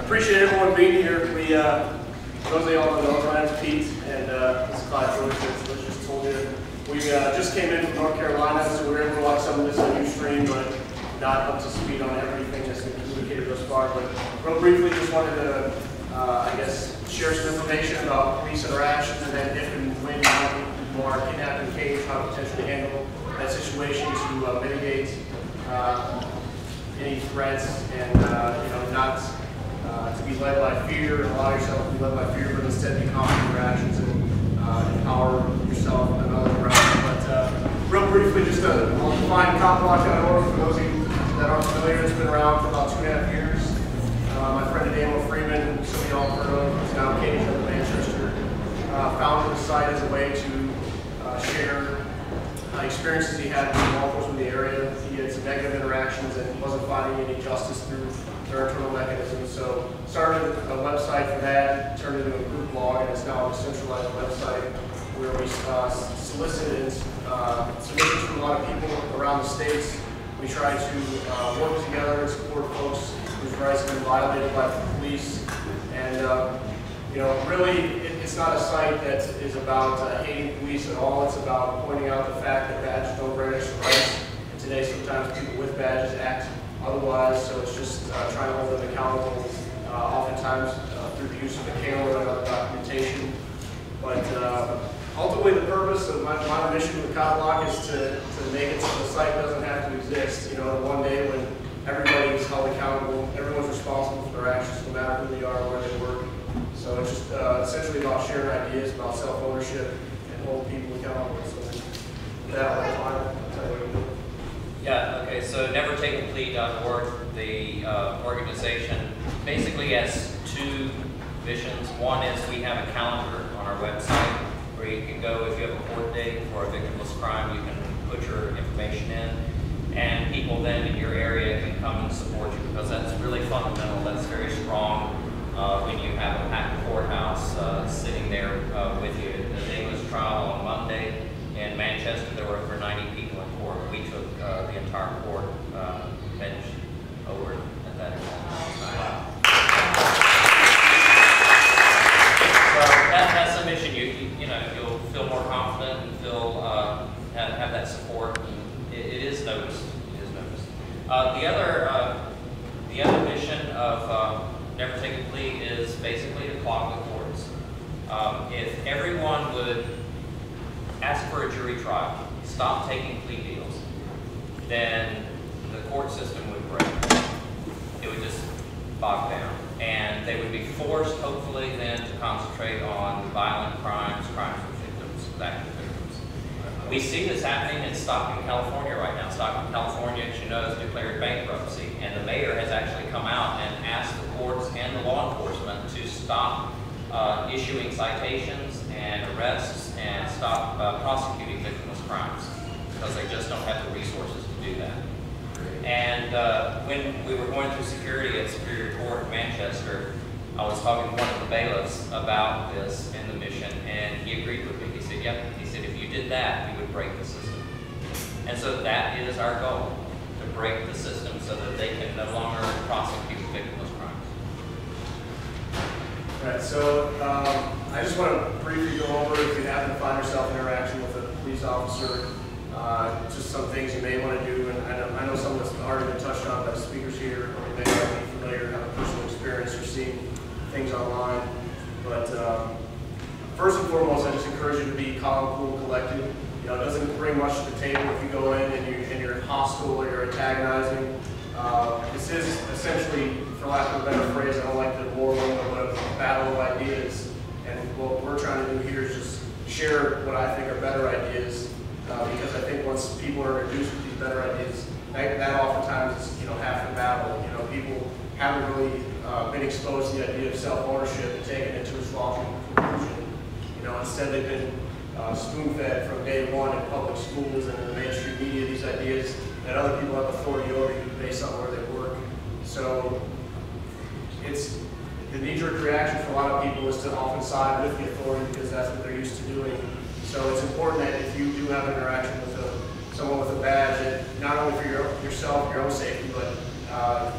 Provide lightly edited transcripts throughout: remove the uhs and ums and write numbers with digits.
Appreciate everyone being here. Those of y'all know, my name's Pete, and this is Clyde George, as Liz just told you. We just came in from North Carolina, so we were able to watch some of this on Ustream, but not up to speed on everything that's been communicated thus far. But real briefly, just wanted to, I guess, share some information about police interactions, and then if and when you are kidnapped and caged, how to potentially handle that situation to mitigate any threats, and not to be led by fear, allow yourself to be led by fear, but instead be confident interactions and empower yourself and others around you. But real briefly, just I'll define CopBlock.org for those of you that aren't familiar. It's been around for about 2.5 years. My friend Daniel Freeman, some of y'all have heard of, who's now caged up in Manchester, founded the site as a way to share experiences he had with law enforcement in the area. He had some negative interactions and wasn't finding any justice through their internal mechanisms. So started a website for that, turned it into a group blog, and it's now a centralized website where we solicited submissions from a lot of people around the states. We try to work together and support folks whose rights have been violated by the police. And really, it's not a site that is about hating police at all. It's about pointing out the fact that badges don't grant us rights. And today, sometimes people with badges act otherwise, so it's just trying to hold them accountable, oftentimes through the use of a camera and other documentation. But ultimately, the purpose of my mission with CopBlock is to make it so the site doesn't have to exist. One day when everybody is held accountable, everyone's responsible for their actions, no matter who they are or where they work. So it's just essentially about sharing ideas, about self-ownership, and holding people accountable. So with that, I'll tell you what we do. Yeah, okay, so NeverTakeAPlea.org, the organization, basically has two missions. One is we have a calendar on our website where you can go, if you have a court date for a victimless crime, you can put your information in, and people then in your area can come and support you, because that's really fundamental, that's very strong when you have a packed courthouse sitting there with you. The day was trial on Monday. In Manchester, there were over 90 people in court. We took the entire court bench over at that time. So that's the mission. You'll feel more confident and feel have that support. It is noticed. It is noticed. The other mission of Never Take a Plea is basically to clog the courts. If everyone would ask for a jury trial, stop taking plea deals, then the court system would break. It would just bog down. And they would be forced, hopefully, then to concentrate on violent crimes, crimes with victims, active victims. We see this happening in Stockton, California right now. Stockton, California, as you know, has declared bankruptcy. And the mayor has actually come out and asked the courts and the law enforcement to stop issuing citations and arrests and stop prosecuting victimless crimes, because they just don't have the resources to do that. And when we were going through security at Superior Court in Manchester, I was talking to one of the bailiffs about this in the mission, and he agreed with me. He said, yep, he said, if you did that, you would break the system. And so that is our goal, to break the system so that they can no longer prosecute victimless crimes. All right, so I just want to briefly go over, if you happen to find yourself in interaction with a police officer, just some things you may want to do. And I know some of this has already been touched on by the speakers here, or you may not be familiar, have a personal experience, or seen things online. But first and foremost, I just encourage you to be calm, cool, collected. It doesn't bring much to the table if you go in and you're hostile or you're antagonizing. This is essentially, for lack of a better phrase, I don't like the war room, but a battle of ideas. And what we're trying to do here is just share what I think are better ideas, because I think once people are introduced with these better ideas, that oftentimes is half the battle. People haven't really been exposed to the idea of self-ownership and taken it to its logical conclusion. Instead they've been spoon-fed from day one in public schools and in the mainstream media these ideas that other people have authority over you based on where they work. So it's the knee-jerk reaction for a lot of people is to often side with the authority because that's what they're used to doing. So it's important that if you do have an interaction with someone with a badge, that not only for yourself, your own safety, but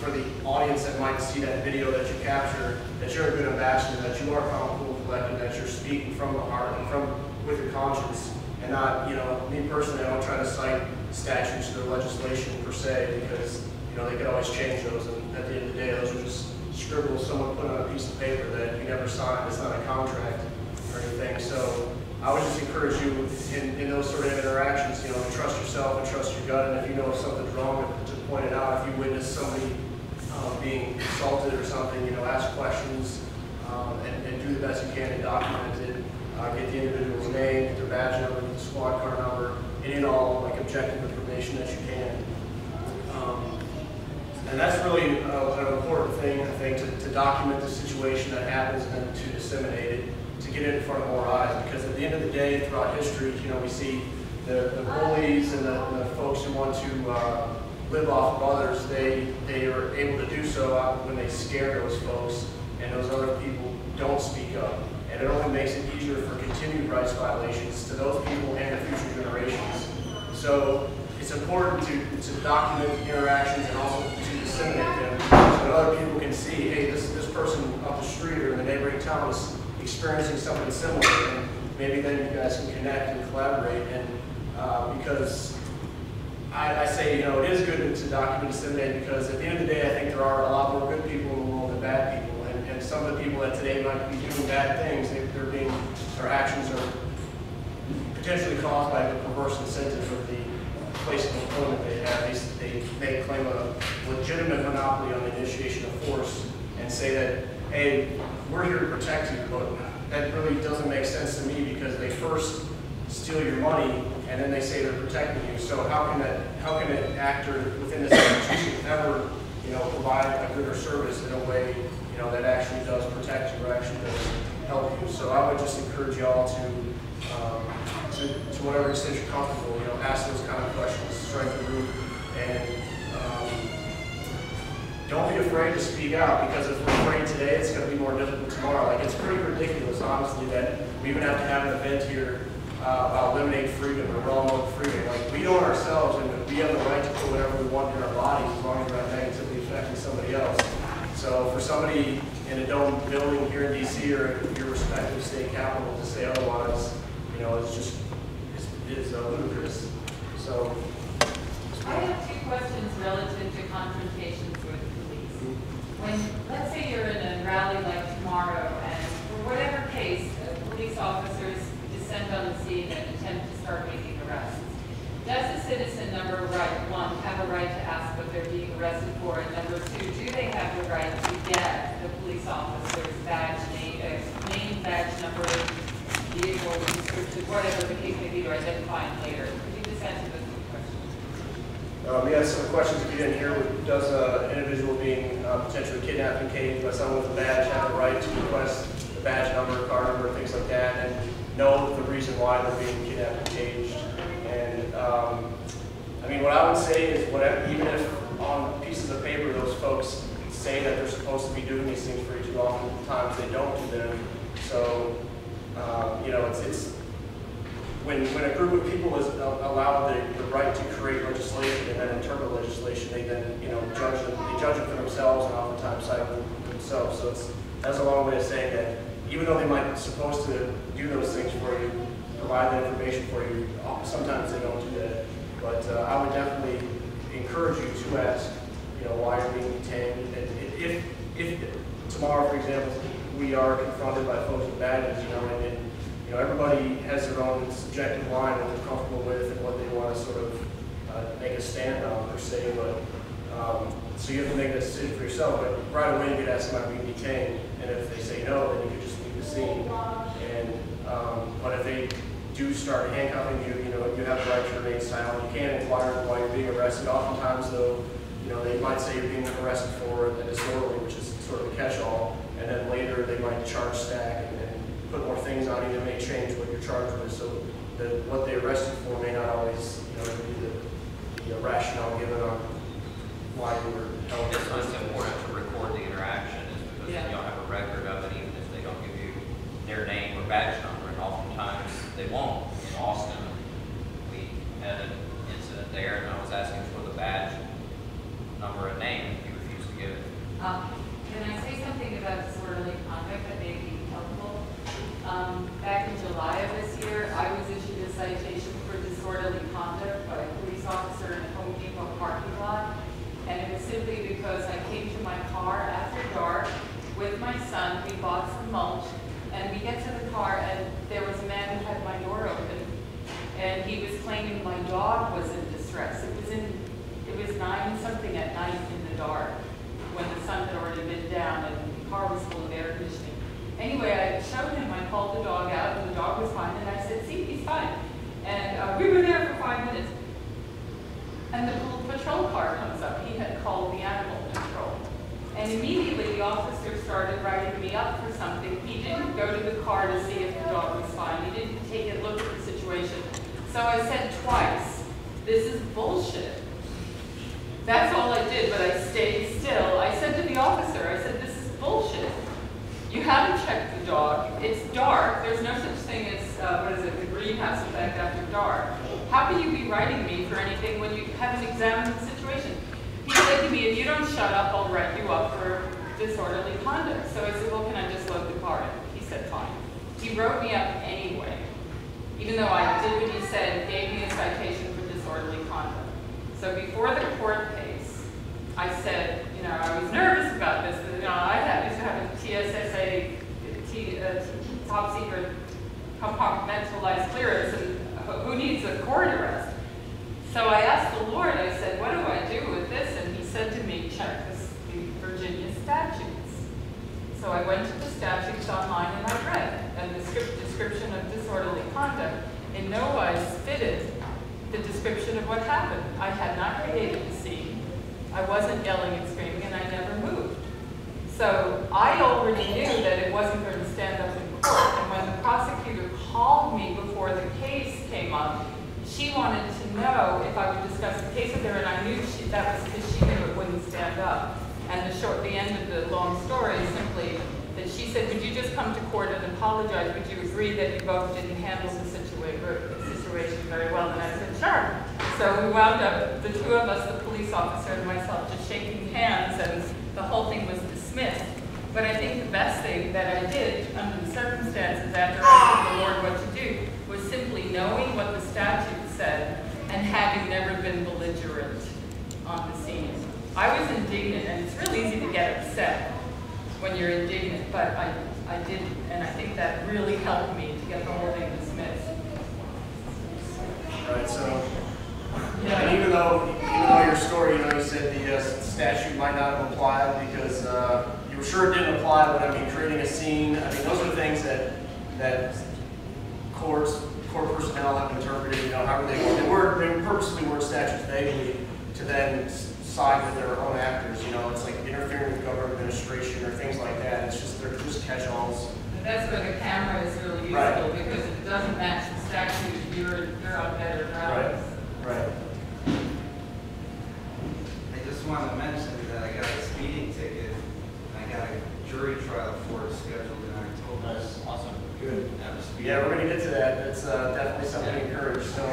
for the audience that might see that video that you capture, that you're a good ambassador, that you are calm, cool, collected, that you're speaking from the heart and with your conscience, and not, me personally, I don't try to cite statutes or legislation per se, because, they could always change those, and at the end of the day, those are just scribbles someone put on a piece of paper that you never signed. It's not a contract or anything. So I would just encourage you in those sort of interactions, to trust yourself and trust your gut, and if you know if something's wrong, to point it out. If you witness somebody being assaulted or something, ask questions and do the best you can to document it. Get the individual's name, get their badge number, get the squad car number, any and all objective information that you can. And that's really an important thing, I think, to document the situation that happens and then to disseminate it, to get it in front of more eyes. Because at the end of the day, throughout history, we see the bullies and the folks who want to live off of others, they are able to do so when they scare those folks, and those other people don't speak up. And it only makes it easier for continued rights violations to those people and the future generations. So it's important to document interactions and also to disseminate them so that other people can see, hey, this person up the street or in the neighboring town is experiencing something similar, and maybe then you guys can connect and collaborate. And because I say, it is good to document and disseminate, because at the end of the day, I think there are a lot more good people in the world than bad people. And some of the people that today might be doing bad things, their actions are potentially caused by the perverse incentive of the place of employment they have. They claim a legitimate monopoly on the initiation of force and say that, hey, we're here to protect you, but that really doesn't make sense to me, because they first steal your money and then they say they're protecting you. So how can an actor within this institution ever, provide a good service in a way, that actually does protect you or actually does help you? So I would just encourage y'all to whatever extent you're comfortable, ask those kind of questions, strike the root, and don't be afraid to speak out, because if we're afraid today, it's going to be more difficult tomorrow. Like, it's pretty ridiculous, honestly, that we even have to have an event here about eliminate freedom or wrong with freedom. Like, we own ourselves, and we have the right to put whatever we want in our bodies as long as we're not negatively affecting somebody else. So for somebody in a dome building here in DC or your respective state capital to say otherwise, it's ludicrous. So I have two questions relative to confrontations with police. When, let's say you're in a rally like tomorrow, and for whatever case, police officers descend on the scene and attempt to start making arrests, does a citizen, number one, have a right to ask what they're being arrested for, and number two, do they have the right to get the police officer's badge name, badge number, vehicle, description, whatever the case may be, to identify them later? Could you just answer those two questions? We had some questions if you didn't hear. Does an individual being potentially kidnapped and caged by someone with a badge have the right to request the badge number, car number, things like that, and know the reason why they're being kidnapped and caged? And what I would say is, even if on pieces of paper those folks say that they're supposed to be doing these things for you, too oftentimes they don't do them. So it's when a group of people is allowed the right to create legislation and then interpret legislation, they then judge it for themselves and oftentimes side with themselves. So that's a long way of saying that even though they might be supposed to do those things for you, provide the information for you, sometimes they don't do that. But I would definitely encourage you to ask, why you're being detained. And if tomorrow, for example, we are confronted by folks with badges, and everybody has their own subjective line that they're comfortable with and what they want to sort of make a stand on, per se. But so you have to make that decision for yourself. But right away, you could ask them about being detained, and if they say no, then you could just leave the scene. And but if they do start handcuffing you, you have the right to remain silent. You can't inquire while you're being arrested. Oftentimes, though, they might say you're being arrested for a disorderly, which is sort of a catch-all, and then later they might charge stack and put more things on you that may change what you're charged with. So what they arrested for may not always, be the rationale given on why you were held. It's most important to record the interaction, is because then you'll have a record of it, even if they don't give you their name or badge number, and oftentimes they won't. In Austin, we had an incident there, and I was asking for the badge number and name. You son, we bought some mulch, and we get to the car, and there was a man who had my door open, and he was claiming my dog was in distress. It was 9 something at night in the dark when the sun had already been down and the car was full of air conditioning. Anyway, I showed him, I called the dog out, and the dog was fine, and I said, see, he's fine. And we were there for 5 minutes. And the patrol car comes up. He had called the animal control. And immediately the officer started writing me up for something. He didn't go to the car to see if the dog was fine. He didn't take a look at the situation. So I said twice, this is bullshit. That's all I did, but I stayed still. I said to the officer, I said, this is bullshit. You haven't checked the dog. It's dark. There's no such thing as, the greenhouse effect after dark. How can you be writing me for anything when you haven't examined the situation? He said to me, if you don't shut up, I'll write you up for disorderly conduct. So I said, well, can I just load the car in? He said, fine. He wrote me up anyway, even though I did what he said and gave me a citation for disorderly conduct. So before the court case, I said, I was nervous about this. I used to have a TSSA, top secret compartmentalized clearance, and who needs a court arrest? So I asked the Lord, I said, what do I do with this? And he said to me, check the Virginia statutes. So I went to the statutes online and I read, and the description of disorderly conduct in no wise fitted the description of what happened. I had not created the scene. I wasn't yelling and screaming, and I never moved. So I already knew that it wasn't going to stand up in court, and when the prosecutor called me before the case came up, she wanted to know if I would discuss the case with her, and I knew that was because she knew it wouldn't stand up. And the end of the long story is simply that she said, would you just come to court and apologize? Would you agree that you both didn't handle the situation very well? And I said, sure. So we wound up, the two of us, the police officer and myself, just shaking hands, and the whole thing was dismissed. But I think the best thing that I did under the circumstances after asking the Lord what to do was simply knowing what the statute said and having never been belligerent on the scene. I was indignant, and it's really easy to get upset when you're indignant, but I didn't, and I think that really helped me to get the whole thing dismissed. Right, so, and even though your story, you said the statute might not have applied because you were sure it didn't apply, but I mean, creating a scene, those are things that court personnel have interpreted, however they purposely word statutes vaguely to then side with their own actors, it's like interfering with government administration or things like that. It's just, they're just catch-alls. That's where the camera is really useful, right, because if it doesn't match the statute, you're on better ground. Right. I just want to mention that I got a speeding ticket, and I got a jury trial for it scheduled in October. That's awesome. Good. Yeah, we're going to get to that. That's definitely something to encourage. So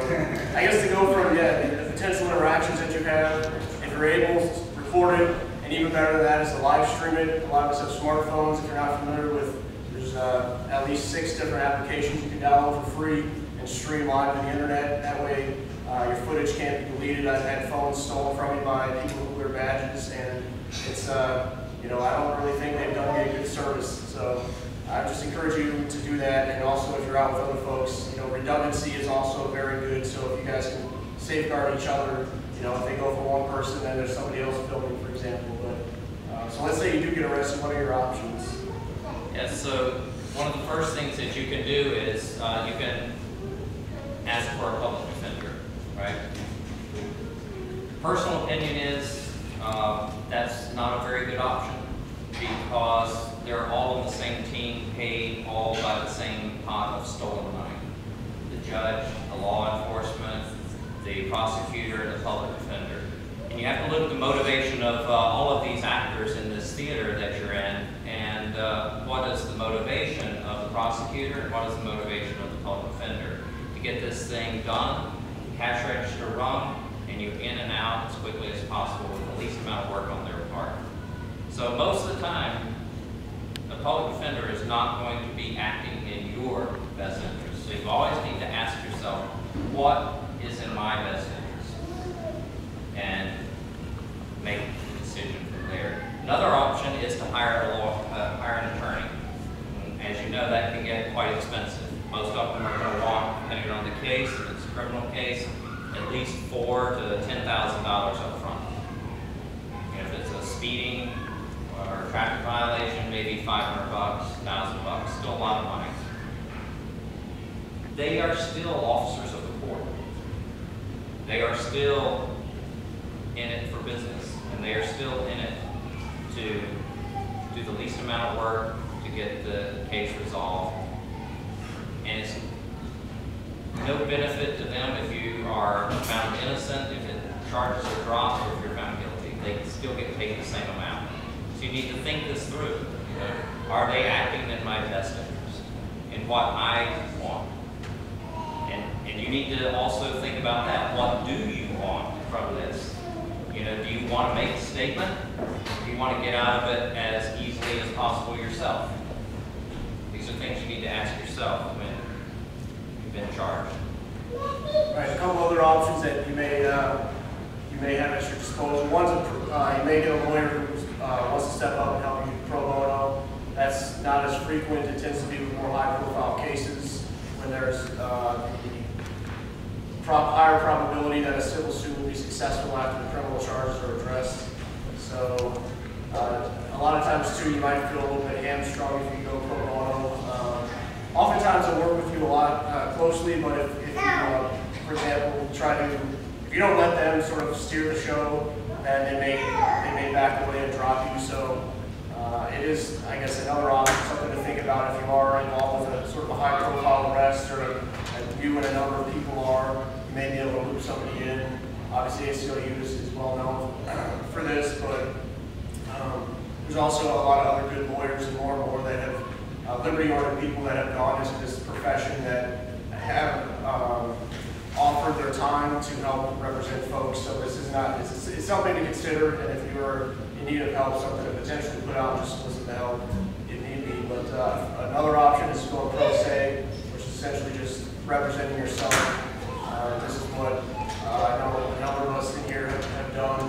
I guess to go from the potential interactions that you have, if you're able, record it, and even better than that is to live stream it. A lot of us have smartphones. If you're not familiar with, there's at least 6 different applications you can download for free and stream live to the internet. That way your footage can't be deleted. I've had phones stolen from me by people who wear badges, and it's, I don't really think they've done me a good service. So I just encourage you to do that, and also if you're out with other folks, redundancy is also very good. So if you guys can safeguard each other, if they go for one person, then there's somebody else filming, for example. But so let's say you do get arrested, what are your options? Yes. So one of the first things that you can do is you can ask for a public defender, right? Personal opinion is that's not a very good option because they're all on the same team, paid all by the same pot of stolen money. The judge, the law enforcement, the prosecutor, and the public defender. And you have to look at the motivation of all of these actors in this theater that you're in, and what is the motivation of the prosecutor and what is the motivation of the public defender to get this thing done, cash register rung, and you in and out as quickly as possible with the least amount of work on their part. So most of the time, the public defender is not going to be acting in your best interest. So you always need to ask yourself, what is in my best interest? And make a decision from there. Another option is to hire an attorney. case, if it's a criminal case, at least $4,000 to $10,000 up front. If it's a speeding or traffic violation, maybe $500, $1,000, still a lot of money. They are still officers of the court. They are still in it for business, and they are still in it to do the least amount of work to get the case resolved. And it's no benefit to them if you are found innocent, if the charges are dropped, or if you're found guilty. They can still get paid the same amount. So you need to think this through. You know, are they acting in my best interest, in what I want? And you need to also think about that. What do you want from this? You know, do you want to make a statement? Do you want to get out of it as easily as possible yourself? These are things you need to ask yourself when you've been charged. Right, a couple other options that you may have at your disposal. One's you may get a lawyer who wants to step up and help you pro bono. That's not as frequent. It tends to be with more high-profile cases when there's higher probability that a civil suit will be successful after the criminal charges are addressed. So a lot of times too, you might feel a little bit hamstrung if you go pro bono. Oftentimes they'll work with you a lot closely, but if you, for example, if you don't let them sort of steer the show, then they may back away and drop you. So it is, I guess, another option, something to think about if you are involved with a sort of a high-profile arrest, or you and a number of people are. You may be able to loop somebody in. Obviously, ACLU is well known for this, but there's also a lot of other good lawyers and more that have liberty-oriented people that have gone into this profession that have offered their time to help represent folks. So this is not, it's something to consider, and if you're in need of help, something to potentially put out, just solicit the help if need be. But another option is going pro se, which is essentially just representing yourself. This is what I know a number of us in here have done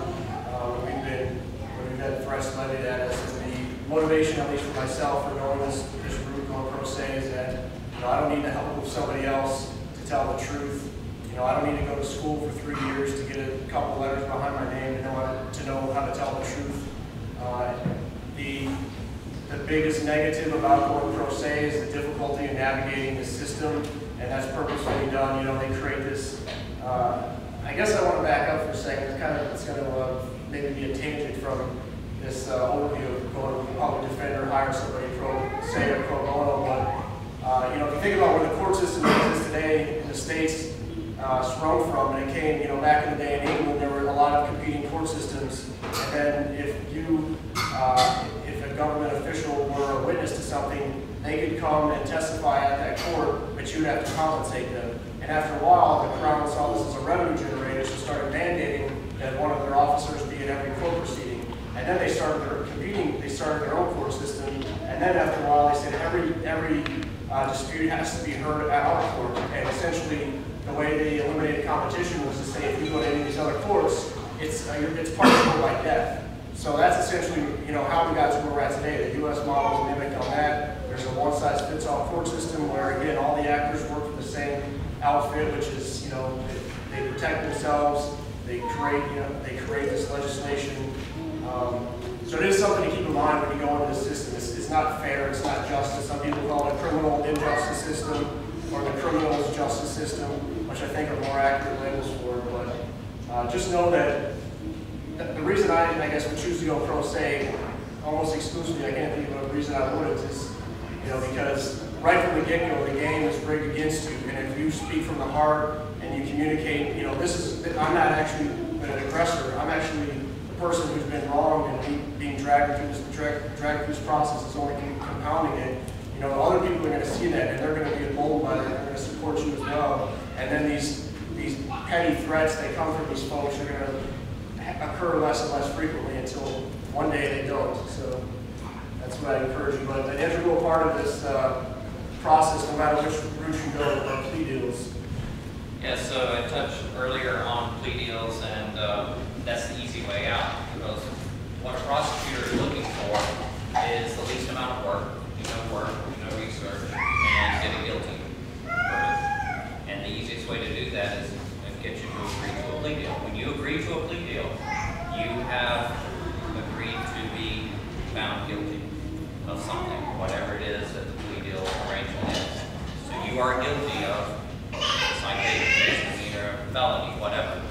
when we've had threats levied at us. And the motivation, at least for myself, for going this route, going pro se, is that I don't need the help of somebody else to tell the truth. I don't need to go to school for 3 years to get a couple letters behind my name to know how to tell the truth. The biggest negative about going pro se is the difficulty in navigating the system, and that's purposefully done. They create this. I guess I want to back up for a second. It's going to maybe be a tangent from this overview of going to a public defender, hire somebody pro se or pro bono. But if you think about where the court system is today in the states. Sprung from, and it came, back in the day in England, there were a lot of competing court systems, and then if a government official were a witness to something, they could come and testify at that court, but you'd have to compensate them. And after a while, the Crown saw this as a revenue generator, so started mandating that one of their officers be in every court proceeding. And then they started their own court system, and then after a while, they said every dispute has to be heard at our court, and essentially, the way they eliminated competition was to say if you go to any of these other courts, it's punishable by death. So that's essentially how we got to where we're at today. The U.S. model is mimicked on that. There's a one-size-fits-all court system where, again, all the actors work for the same outfit, which is they protect themselves. They create this legislation. So it is something to keep in mind when you go into this system. It's not fair. It's not justice. Some people call it a criminal injustice system, or the criminal's justice system, which I think are more accurate labels for it. But just know that the reason I guess would choose to go pro se almost exclusively, I can't think of a reason I wouldn't, is because right from the get-go, the game is rigged against you. And if you speak from the heart and you communicate, I'm not actually an aggressor. I'm actually the person who's been wronged, and being dragged through this process is only compounding it. Other people are going to see that, and they're going to be emboldened by that. They're going to support you as well. And then these petty threats that come from these folks are going to occur less and less frequently until one day they don't. So that's what I encourage you. But an integral part of this process, no matter which route you go, are plea deals. Yeah, so I touched earlier on plea deals, and that's the easy way out, because what a prosecutor is looking for is the least amount of work, no research, and get a guilty verdict. And the easiest way to whatever it is that the plea deal arrangement is. So you are guilty of citation, misdemeanor, felony, whatever.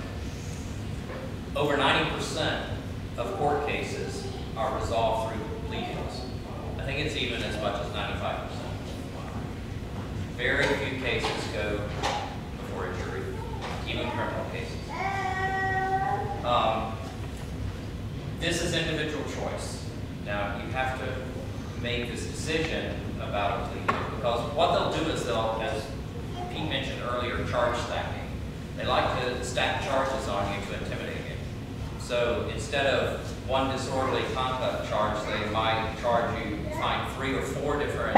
Over 90% of court cases are resolved through plea deals. I think it's even as much as 95%. Very few cases go before a jury, even criminal cases. This is individual choice. Now, you have to make this decision about a plea deal, because what they'll do is they'll, as Pete mentioned earlier, charge stacking. They like to stack charges on you to intimidate you. So instead of one disorderly conduct charge, they might charge you, find 3 or 4 different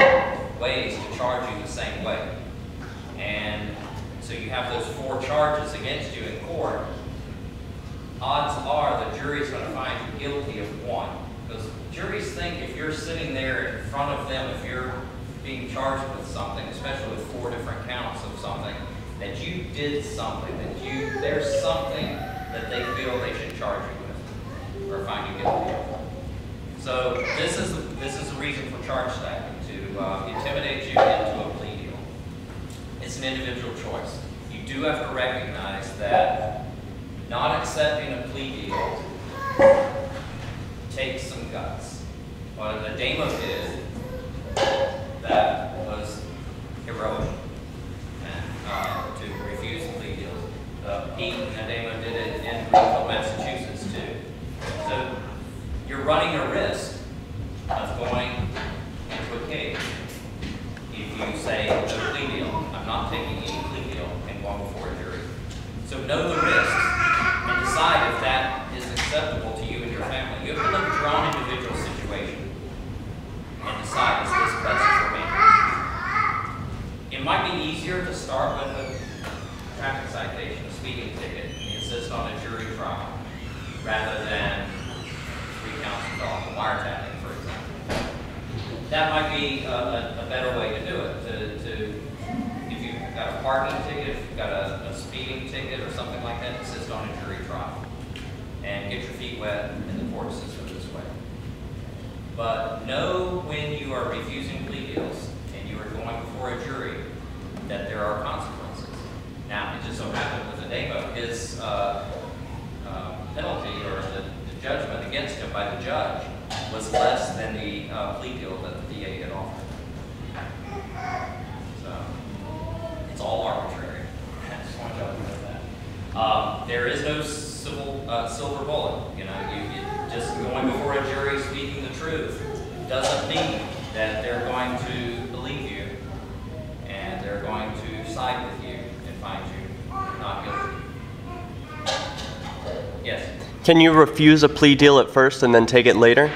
ways to charge you the same way. And so you have those 4 charges against you in court. Odds are the jury's going to find you guilty of one. Because juries think if you're sitting there in front of them, if you're being charged with something, especially with 4 different counts of something, that you did something, that there's something that they feel they should charge you with or find you guilty of. So this is the reason for charge stacking, to intimidate you into a plea deal. It's an individual choice. You do have to recognize that not accepting a plea deal takes some guts. What Ademo did, that was heroic, and to refuse the plea deal. Pete and Ademo did it in Greenville, Massachusetts too. So you're running a risk of going into a cage if you say no plea deal. I'm not taking any plea deal and going before a jury. So know the risks and decide if that is acceptable to you and your family. You have to look at your own individual situation and decide, is this best for me? It might be easier to start with a traffic citation, a speeding ticket, and insist on a jury trial rather than 3 counts of felony wiretapping, for example. That might be a better way to do it. If you've got a parking ticket, if you've got a speeding ticket or something like that, insist on a jury trial and get your feet wet in the court system this way. But know when you are refusing plea deals and you are going before a jury that there are consequences. Now, it just so happened with Ademo, his penalty or the judgment against him by the judge was less than the plea deal that the DA had offered. So it's all arbitrary. I just want you to know that. There is no silver bullet. You just going before a jury speaking the truth doesn't mean that they're going to believe you and they're going to side with you and find you not guilty. Yes? Can you refuse a plea deal at first and then take it later?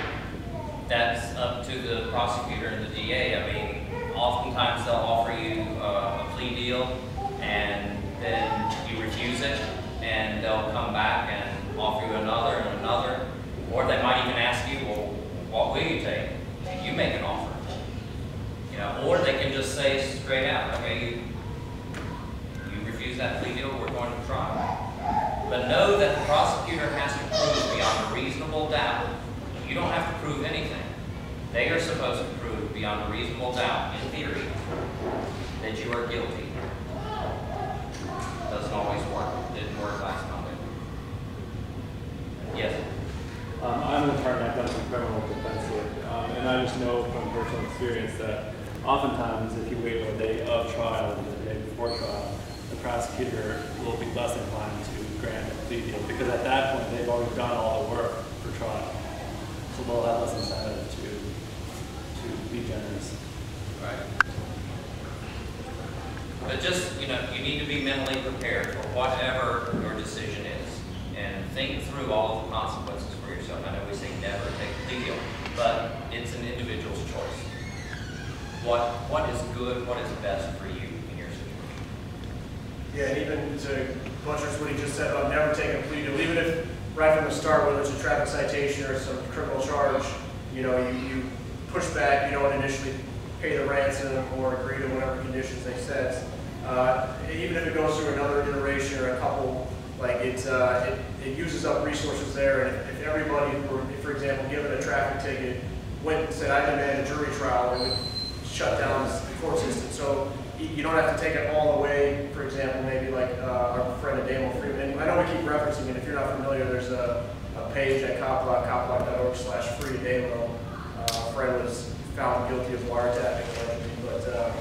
That's up to the prosecutor and the DA. I mean, oftentimes they'll offer you a plea deal and then you refuse it, and they'll come back and offer you another and another. Or they might even ask you, well, what will you take? And you make an offer. Or they can just say straight out, okay, you refuse that plea deal, we're going to trial. But know that the prosecutor has to prove beyond a reasonable doubt. You don't have to prove anything. They are supposed to prove beyond a reasonable doubt, in theory, that you are guilty. Doesn't always work. Didn't work last Monday. Yes? I'm an attorney. I've done some criminal defense work, and I just know from personal experience that oftentimes if you wait for the day of trial or the day before trial, the prosecutor will be less inclined to grant a plea deal because at that point they've already done all the work for trial. So they'll have less incentive to be generous. Right. But just, you need to be mentally prepared for whatever your decision is and think through all of the consequences for yourself. I know we say never take a plea deal, but it's an individual's choice. What is good, what is best for you in your situation? Yeah, and even to buttress what he just said about never taking a plea deal, even if right from the start, whether it's a traffic citation or some criminal charge, you push back, you don't initially pay the ransom or agree to whatever conditions they set. Even if it goes through another iteration or a couple, it uses up resources there. And if everybody were, for example, given a traffic ticket went and said, I demand a jury trial, and would shut down the court system. So you don't have to take it all the way. For example, maybe like our friend Adamo Freeman. I know we keep referencing it. If you're not familiar, there's a page at copblock.org/free Adamo. A friend was found guilty of wiretapping allegedly,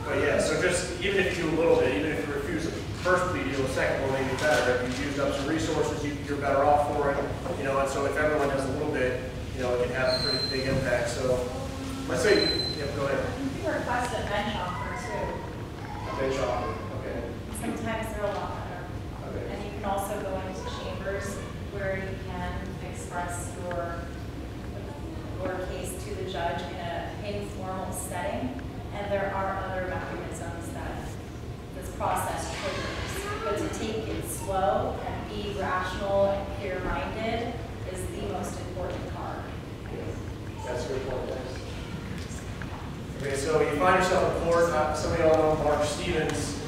but yeah. So just even if you do a little bit, even if you refuse the first plea deal, the second one may be better. If you've used up some resources, you're better off for it. You know, and so if everyone does a little bit, you know, it can have a pretty big impact. So let's say, yeah, go ahead. You can request a bench offer too. A bench offer, okay. Sometimes they're a lot better. Okay. And you can also go into chambers where you can express your case to the judge in an informal setting. And there are other mechanisms that this process triggers. But to take it slow and be rational and clear-minded is the most important part. That's a good point, thanks. Okay, so you find yourself in court. Some of y'all know Mark Stevens.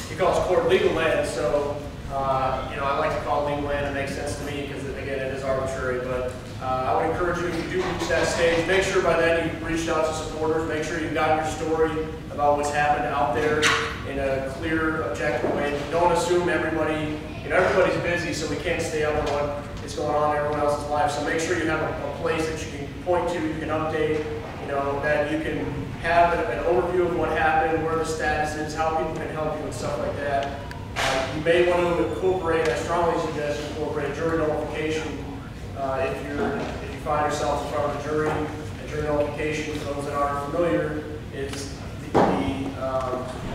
He calls court legal land. So you know, I like to call legal land. It makes sense to me because again, it is arbitrary. But I would encourage you, if you do reach that stage, make sure by then you've reached out to supporters. Make sure you've gotten your story about what's happened out there in a clear, objective way. Don't assume everybody. You know, everybody's busy, so we can't stay up on what is going on in everyone else's life. So make sure you have a place that you can point to, you can update. You know, that you can have an overview of what happened, where the status is, how people can help you, and stuff like that. You may want to incorporate, I strongly suggest you incorporate jury nullification. If you find yourself in front of a jury nullification, for those that aren't familiar, is the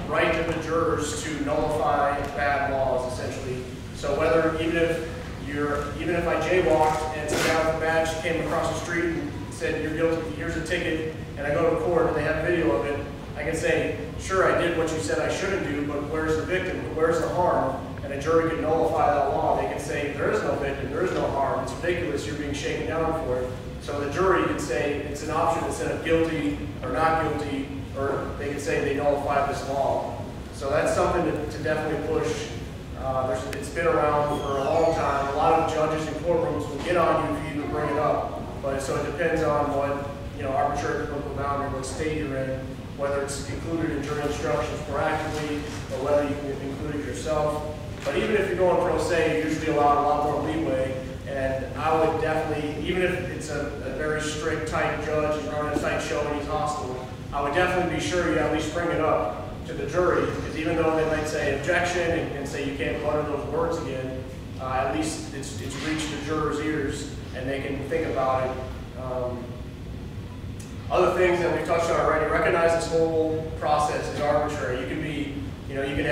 right of the jurors to nullify bad laws, essentially. So whether even if I jaywalked and some guy with a badge came across the street and said, you're guilty, here's a ticket, and I go to court and they have video of it, I can say, sure, I did what you said I shouldn't do, but where's the victim? Where's the harm? And a jury can nullify that law. They can say, there is no victim, there is no harm. It's ridiculous, you're being shaken down for it. So the jury can say it's an option instead of guilty or not guilty, or they can say they nullify this law. So that's something to definitely push. It's been around for a long time. A lot of judges in courtrooms will get on you if you even bring it up. But so it depends on what, you know, arbitrary political boundary, what state you're in, whether it's included in jury instructions proactively or whether you can include it yourself. But even if you're going pro se, you're usually allowed a lot more leeway. And I would definitely, even if it's a very strict, tight judge, he's running a tight show and he's hostile, I would definitely be sure you at least bring it up to the jury, because even though they might say objection and say you can't utter those words again, at least it's reached the jurors' ears and they can think about it. Other things that we touched on already, recognize this whole process is arbitrary. You can be, you know, you can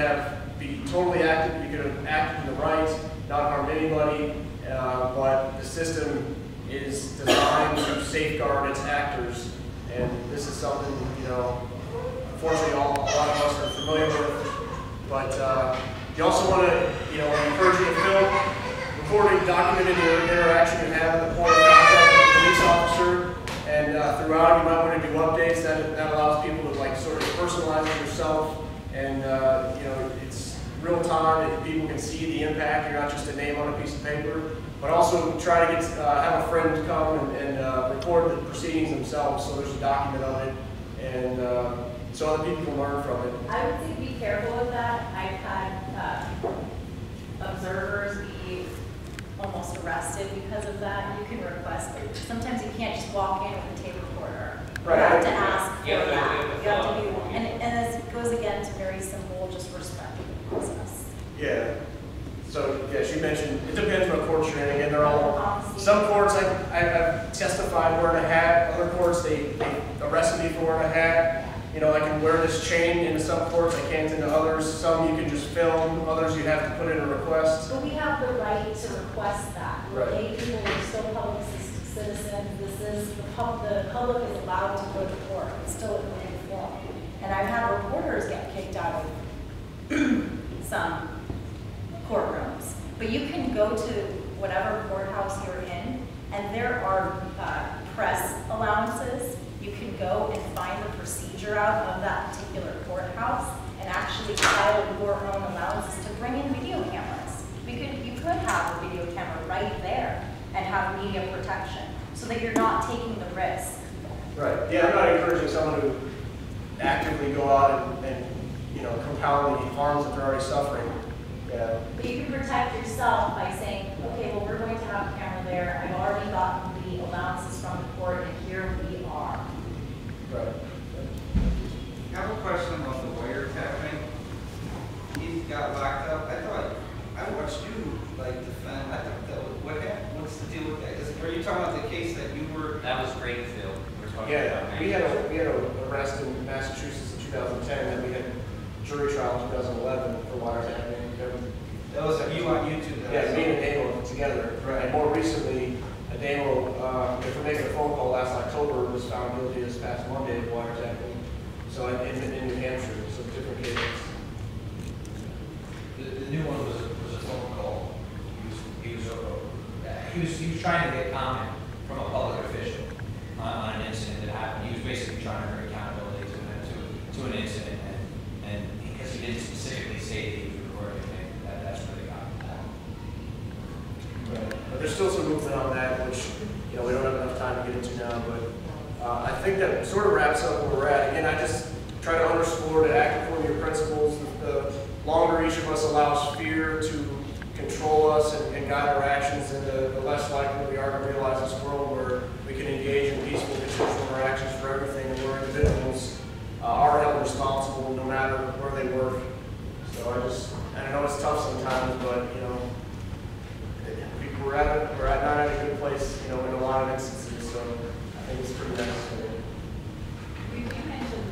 be totally active, you can have acted in the right, not harm anybody, but the system is designed to safeguard its actors, and this is something, you know, unfortunately a lot of us are familiar with. But you also want to, you know, encourage you to film, recording, documenting your interaction you have at the point of contact with the police officer, and throughout you might want to do updates. That allows people to like sort of personalize it yourself, and you know, it's real time and people can see the impact. You're not just a name on a piece of paper. But also try to get have a friend come and record the proceedings themselves, so there's a document of it, and so other people can learn from it. I would say be careful with that. I've had observers be almost arrested because of that. You can request it. Sometimes you can't just walk in with a tape recorder. Right. You have to ask for Yeah, that. You have to be, and this goes again to very simple, just respect the process. Yeah. So yeah, she mentioned it depends what courts you're in. Again, they're all some courts I've testified wearing a hat. Other courts they arrested me for wearing a hat. You know, I can wear this chain into some courts, I can't into others. Some you can just film, others you have to put in a request. But we have the right to request that. We're Right. lay people, we're still public citizens. This is, the public is allowed to go to court. It's still an open forum. And I've had reporters get kicked out of some courtrooms. But you can go to whatever courthouse you're in, and there are press allowances. You can go and find the procedure out of that particular courthouse and actually file your own allowances to bring in video cameras. You could have a video camera right there and have media protection so that you're not taking the risk. Right. Yeah, I'm not encouraging someone to actively go out and you know, compound the harms that they're already suffering. Yeah. But you can protect yourself by saying, okay, well, we're going to have a camera there. I've already gotten the allowances from the court, and here we are. Right. I have a question about the wiretapping. He got locked up. I watched you like defend. I thought that was, what happened? What's the deal with that? Are you talking about the case that you were? That was Greenfield. We're talking Yeah, about we had an arrest in Massachusetts in 2010, and we had jury trial in 2011 for wiretapping. That was you on YouTube. Yeah, me and Daniel together. Right. And more recently, Daniel, after making a phone call last October, was found guilty this past Monday of wiretapping. So in New Hampshire, so different cases. The new one was a phone call. He was trying to get comment from a public official on an incident that happened. He was basically trying to bring accountability to an incident, and because he didn't specifically say that he was recording anything, that's where they got him. Right. But there's still some movement on that, which you know we don't have enough time to get into now. But I think that sort of wraps up where we're at. Again, I just try to underscore to act according to your principles. The longer each of us allows fear to control us and guide our actions, and the less likely we are to realize this world where we can engage in peaceful consensual interactions for everything, and where individuals are held responsible no matter where they work. So I know it's tough sometimes, but you know, we're not at a good place, you know, in a lot of instances. So I think it's pretty necessary. You mentioned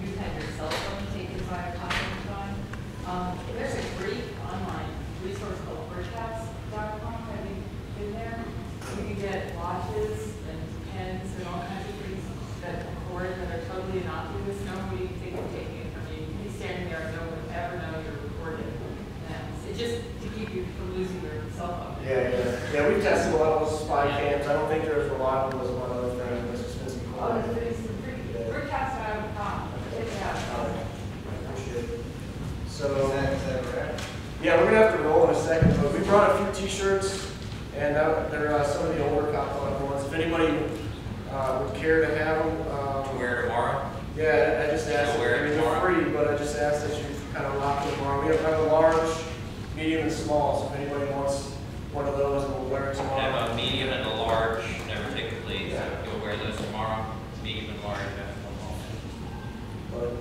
you've had your cell phone taken by a cop in time. There's a great online resource called birdcats.com. Have you been there? You can get watches and pens and all kinds of things that record that are totally innocuous. Nobody can think of taking it from you. You can be standing there and no one would ever know you're recording. It's just to keep you from losing your cell phone. Yeah, we've tested a lot of those spy cams. I don't think they're as reliable as one other thing. It's just been some Oh, it's pretty good. Birdcats.com. Check it out. Appreciate it. Is So, that right? yeah, we're gonna have to roll in a second, but we brought a few T-shirts, and they're some of the older Cop Club ones. If anybody would care to have them, To wear tomorrow. yeah, I just asked. You'll wear it I mean, they're tomorrow? free, but I just asked that you kind of rock it tomorrow. We have a large, medium, and small. So if anybody wants one of those, we'll wear it I tomorrow. have a medium and a large, never take the please. Yeah. You'll wear those tomorrow, medium and large. But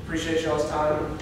appreciate y'all's time.